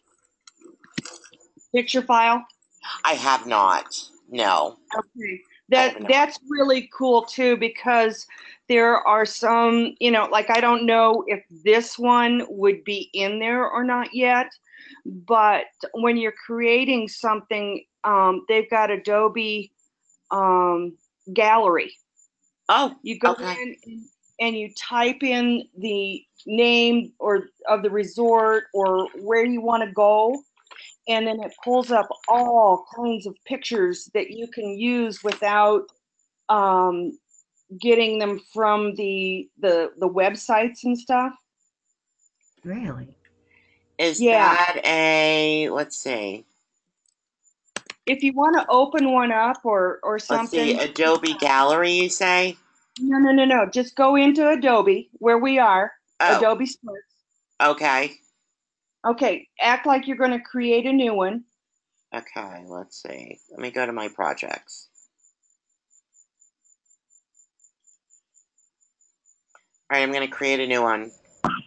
picture file? I have not. No. Okay. I have not. That's really cool too, because there are some, like I don't know if this one would be in there or not yet, but when you're creating something, they've got Adobe gallery. Oh, You go okay. in and you type in the name or of the resort or where you want to go, and then it pulls up all kinds of pictures that you can use without getting them from the websites and stuff. Really? Is Yeah. that let's see. If you want to open one up or Let's see, something. Adobe Gallery, you say? No. Just go into Adobe where we are. Oh, Adobe Sparks. okay. Okay, act like you're going to create a new one. Okay, let's see. Let me go to my projects. All right, I'm going to create a new one.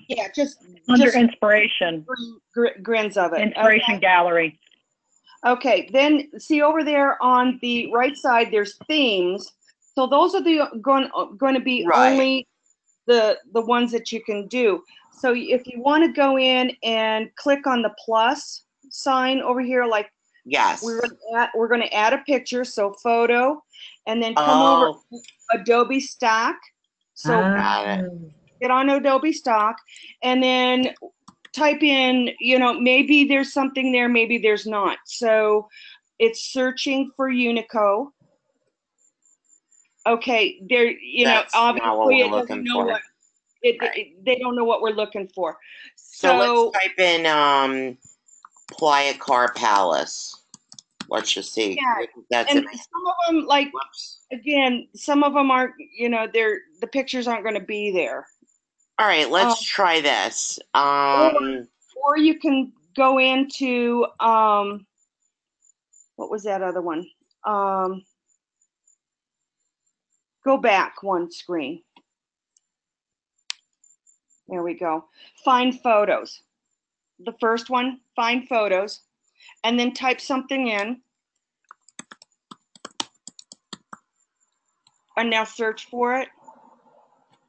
Yeah, just Under inspiration, grins of it. inspiration Okay. gallery. Okay, then see over there on the right side, there's themes. So those are going to be Right. only the ones that you can do. So if you want to go in and click on the plus sign over here, like Yes. we're going to add a picture, so photo, and then come over Oh, Adobe Stock. So got it. get on Adobe Stock, and then type in, maybe there's something there, maybe there's not. So it's searching for Unico. Okay, there, That's not what obviously we're it doesn't looking know for. what Right. they don't know what we're looking for. So let's type in Playa Car Palace. Let's just see. Yeah, That's and it. some of them, like, Whoops. again, some of them aren't, the pictures aren't going to be there. All right, let's try this. Or you can go into, what was that other one? Go back one screen. There we go. Find photos. The first one, find photos, and then type something in. And now search for it.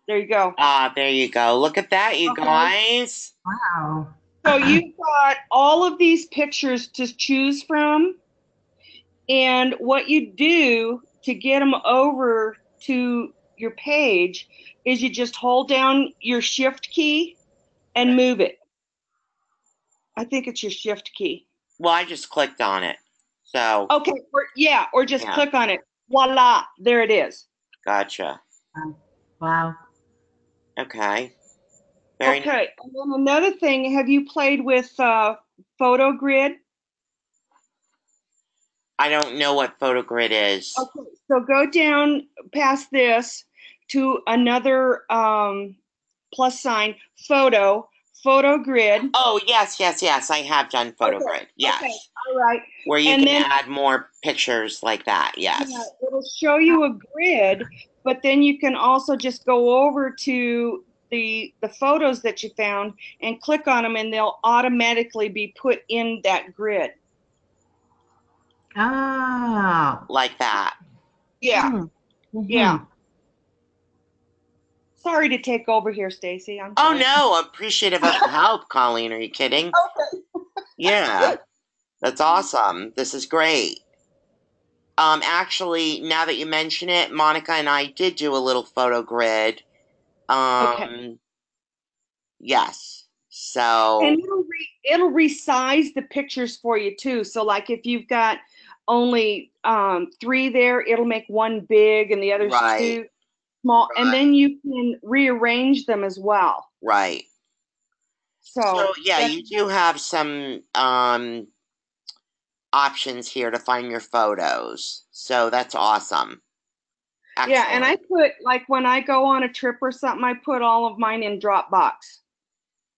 There you go. There you go. Look at that, you guys. Wow. So you've got all of these pictures to choose from. And what you do to get them over to your page is you just hold down your shift key and move it. I think it's your shift key. Well, I just clicked on it. So. Okay, or just click on it. Voila, there it is. Gotcha. Wow. Okay. Okay, and then another thing, have you played with Photo Grid? I don't know what Photo Grid is. Okay, so go down past this to another plus sign, Photo Grid. Oh, yes. I have done Photo Grid. Yes. Okay, all right. Where you can add more pictures like that. Yes. Yeah, it'll show you a grid, but then you can also just go over to the photos that you found and click on them, and they'll automatically be put in that grid. Oh. Like that. Yeah. Mm-hmm. Yeah. Sorry to take over here, Stacy. Oh no, appreciative of the help, Colleen. Are you kidding? Okay. Yeah. That's awesome. This is great. Actually, now that you mention it, Monica and I did do a little photo grid. Okay. Yes. So. And it'll resize the pictures for you too. So like if you've got only 3 there, it'll make one big and the others 2 small, and then you can rearrange them as well. Right. So yeah, you do have some options here to find your photos. So that's awesome. Excellent. Yeah, and I put, like, when I go on a trip or something, I put all of mine in Dropbox.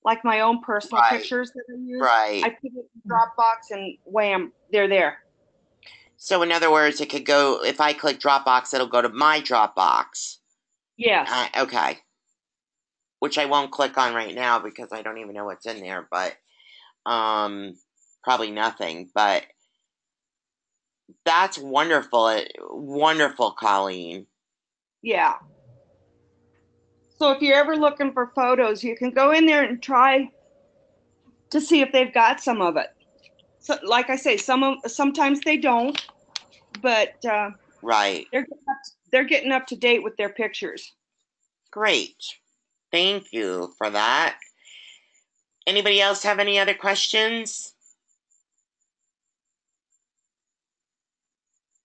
Like my own personal pictures that I use. I put it in Dropbox and wham, they're there. So in other words, it could go, if I click Dropbox, it'll go to my Dropbox. Yes. Okay. Which I won't click on right now because I don't even know what's in there, but probably nothing. But that's wonderful. Wonderful, Colleen. Yeah. So if you're ever looking for photos, you can go in there and try to see if they've got some of it. So, like I say, sometimes they don't, but they're getting up to date with their pictures. Great. Thank you for that. Anybody else have any other questions?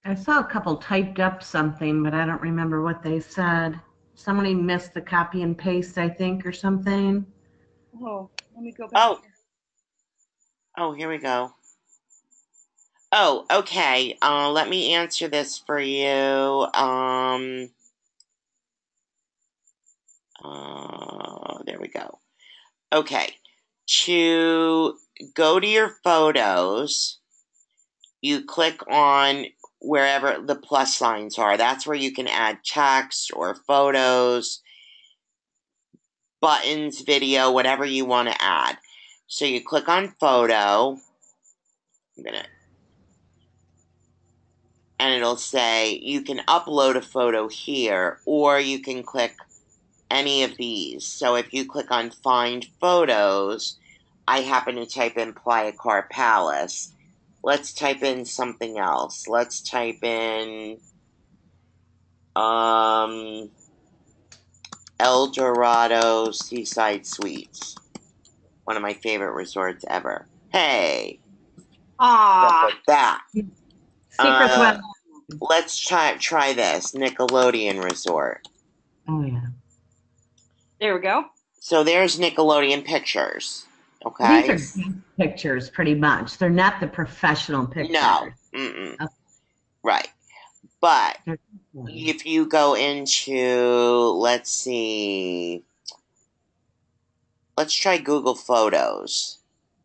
I saw a couple typed up something, but I don't remember what they said. Somebody missed the copy and paste, I think, or something. Oh, let me go back. Oh, here we go. Oh, okay. Let me answer this for you. There we go. Okay. To go to your photos, you click on wherever the plus signs are. That's where you can add text or photos, buttons, video, whatever you want to add. So you click on photo. And it'll say you can upload a photo here, or you can click any of these. So if you click on Find Photos, I happen to type in Playa Car Palace. Let's type in something else. Let's type in El Dorado Seaside Suites. One of my favorite resorts ever. Hey, stuff Ah, like that. Secrets web. Let's try this Nickelodeon Resort. Oh yeah. there we go. So there's Nickelodeon pictures. These Okay. are pictures, pretty much. They're not the professional pictures. No. Mm-mm. Okay. Right. But They're- if you go into, let's see, let's try Google Photos.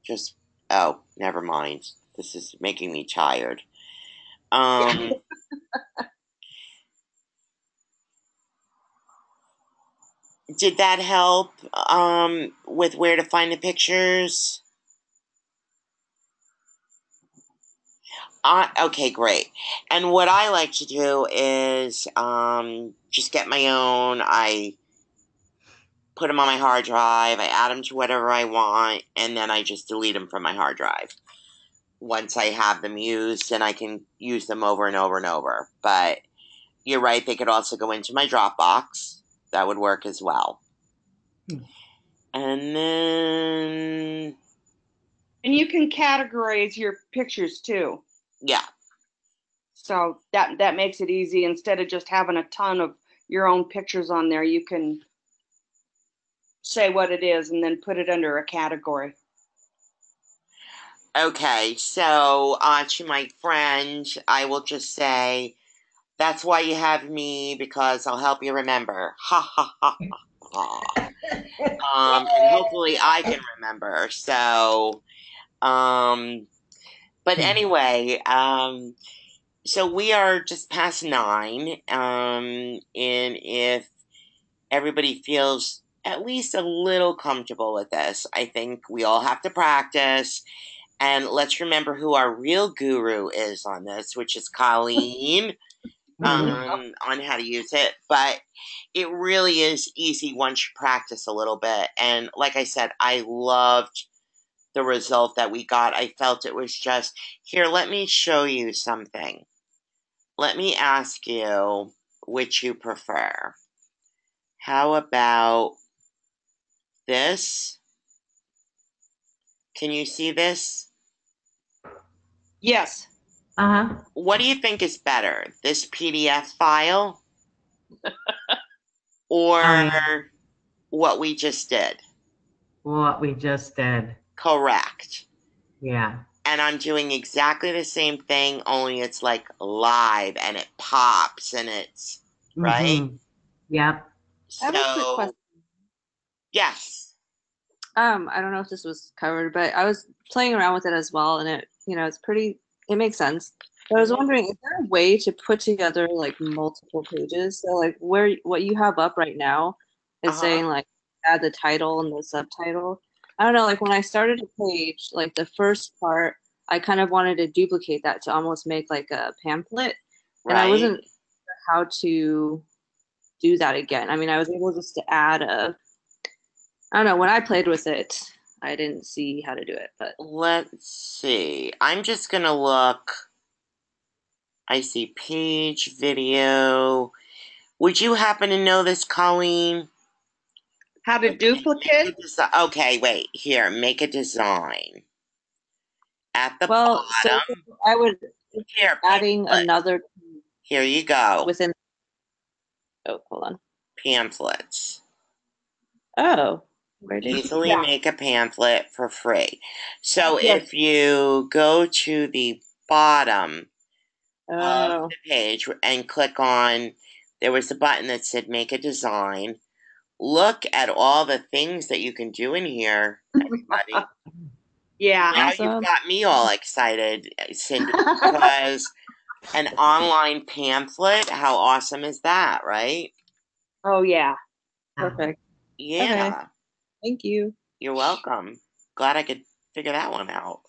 Just, oh, never mind. This is making me tired. Did that help with where to find the pictures? Okay, great. And what I like to do is just get my own. I put them on my hard drive. I add them to whatever I want, and then I just delete them from my hard drive. Once I have them used, and I can use them over and over and over. But you're right, they could also go into my Dropbox. That would work as well. And then, And you can categorize your pictures too. yeah. So that makes it easy. Instead of just having a ton of your own pictures on there, you can say what it is and then put it under a category. Okay, so to my friend, I will just say, that's why you have me, because I'll help you remember. Ha ha ha ha. And hopefully I can remember. So, but anyway, so we are just past 9, and if everybody feels at least a little comfortable with this, I think we all have to practice. And let's remember who our real guru is on this, which is Colleen, on how to use it. But it really is easy once you practice a little bit. And like I said, I loved the result that we got. I felt it was just, here, let me show you something. Let me ask you which you prefer. How about this? Can you see this? Yes. Uh-huh. What do you think is better, this PDF file or Oh, yeah. what we just did? What we just did. Correct. Yeah. And I'm doing exactly the same thing, only it's like live and it pops and it's, right? Yep. I have a quick So, question. yes. I don't know if this was covered, but I was playing around with it as well, and it makes sense. But I was wondering, is there a way to put together like multiple pages? So like what you have up right now is saying like add the title and the subtitle. I don't know, like when I started a page, like the first part, I kind of wanted to duplicate that to almost make like a pamphlet, and I Right. wasn't sure how to do that again. I mean, I was able just to add I don't know, when I played with it, I didn't see how to do it, but Let's see. I'm just going to look. I see page, video. Would you happen to know this, Colleen? How to duplicate? Okay, wait. Here, make a design. At the well, so bottom. I would Here, adding pamphlet. another Here you go. within. Oh, hold on. Pamphlets. Oh, where did Easily make a pamphlet for free. So Yes. if you go to the bottom of Oh, the page and click on, there was a button that said make a design. Look at all the things that you can do in here, everybody. Yeah. Now awesome. you've got me all excited, Cindy, because an online pamphlet, how awesome is that, right? Oh, yeah. Perfect. Yeah. Thank you. You're welcome. Glad I could figure that one out.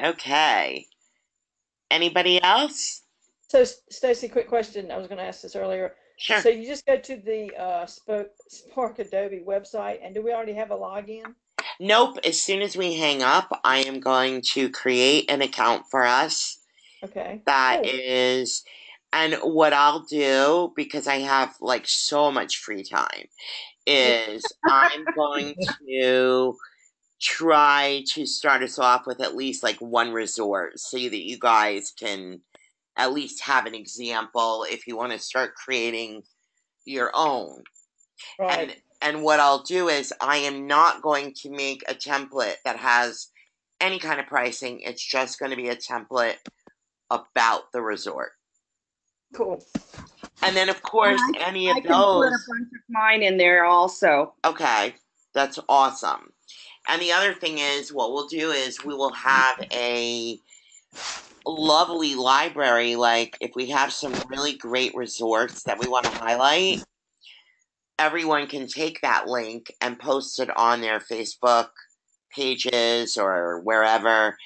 Okay. Anybody else? So, Stacy, quick question. I was going to ask this earlier. Sure. So you just go to the Spark Adobe website, and do we already have a login? Nope. As soon as we hang up, I am going to create an account for us. Okay. That Cool. is, and what I'll do, because I have like so much free time, is I'm going to try to start us off with at least like one resort so that you guys can at least have an example if you want to start creating your own. Right. And what I'll do is I am not going to make a template that has any kind of pricing. It's just going to be a template about the resort. Cool. And then, of course, any I of can put a those. bunch of mine in there also. Okay, that's awesome. And the other thing is, what we'll do is we will have a lovely library. Like, if we have some really great resorts that we want to highlight, everyone can take that link and post it on their Facebook pages or wherever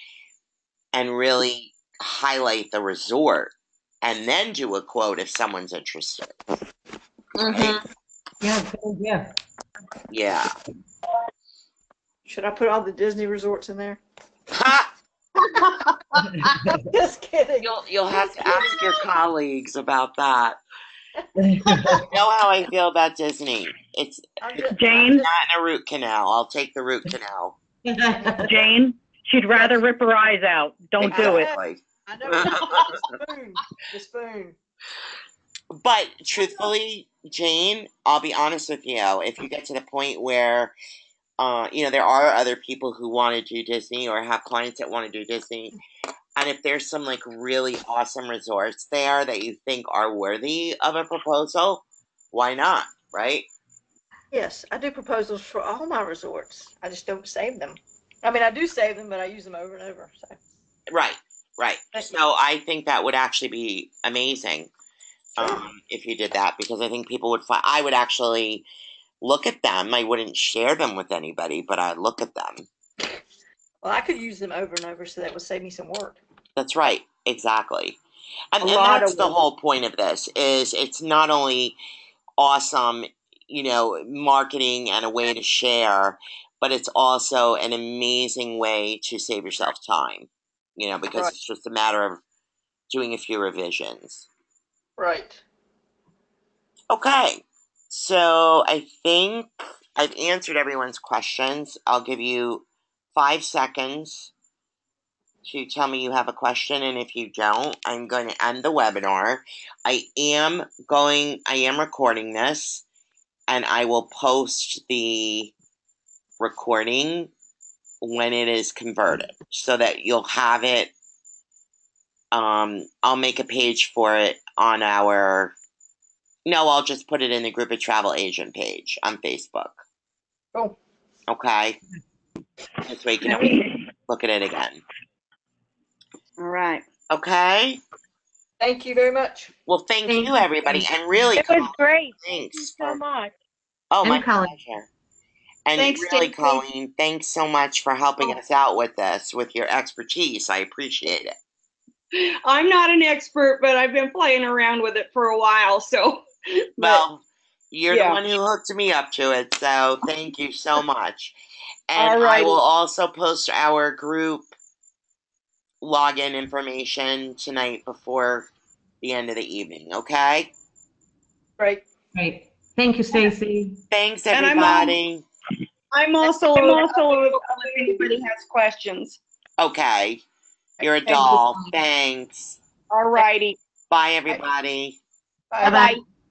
and really highlight the resort and then do a quote if someone's interested. Right? Yeah, good idea. Yeah. Should I put all the Disney resorts in there? Ha! Just kidding. You'll have to ask your colleagues about that. You know how I feel about Disney. It's Jane, not in a root canal. I'll take the root canal. Jane, she'd rather rip her eyes out. Don't do it. Exactly. I know. The spoon. The spoon. But truthfully, Jane, I'll be honest with you. If you get to the point where, there are other people who want to do Disney or have clients that want to do Disney, and if there's some like really awesome resorts there that you think are worthy of a proposal, why not? Right? Yes, I do proposals for all my resorts. I just don't save them. I mean, I do save them, but I use them over and over. So. Right. So I think that would actually be amazing. Sure. If you did that, because I think people would find, I would actually look at them. I wouldn't share them with anybody, but I'd look at them. Well, I could use them over and over, so that would save me some work. That's right. Exactly. And lot that's of the work. whole point of this is it's not only awesome, marketing and a way to share, but it's also an amazing way to save yourself time, because Right. it's just a matter of doing a few revisions. Right. Okay, so I think I've answered everyone's questions. I'll give you 5 seconds to tell me you have a question, and if you don't, I'm going to end the webinar. I am recording this, and I will post the recording when it is converted so that you'll have it. I'll make a page for it on I'll just put it in the Group of Travel Agent page on Facebook. Cool. Okay? This way you can always look at it again. All right. Okay? Thank you very much. Well, thank you, everybody. And really, It was great. thanks Thank you so much. Oh, my And Colleen. pleasure. And Thanks, really, Stacey. Colleen, thanks so much for helping us out with this, with your expertise. I appreciate it. I'm not an expert, but I've been playing around with it for a while, so. Well, you're the yeah. one who hooked me up to it, so thank you so much. And All I righty. will also post our group login information tonight before the end of the evening, okay? Great. Great. Thank you, Stacy. Thanks, And everybody. I'm also available if anybody has questions. Okay. You're a Thank you. doll. Thanks. All righty. Bye, everybody. Bye. Bye-bye.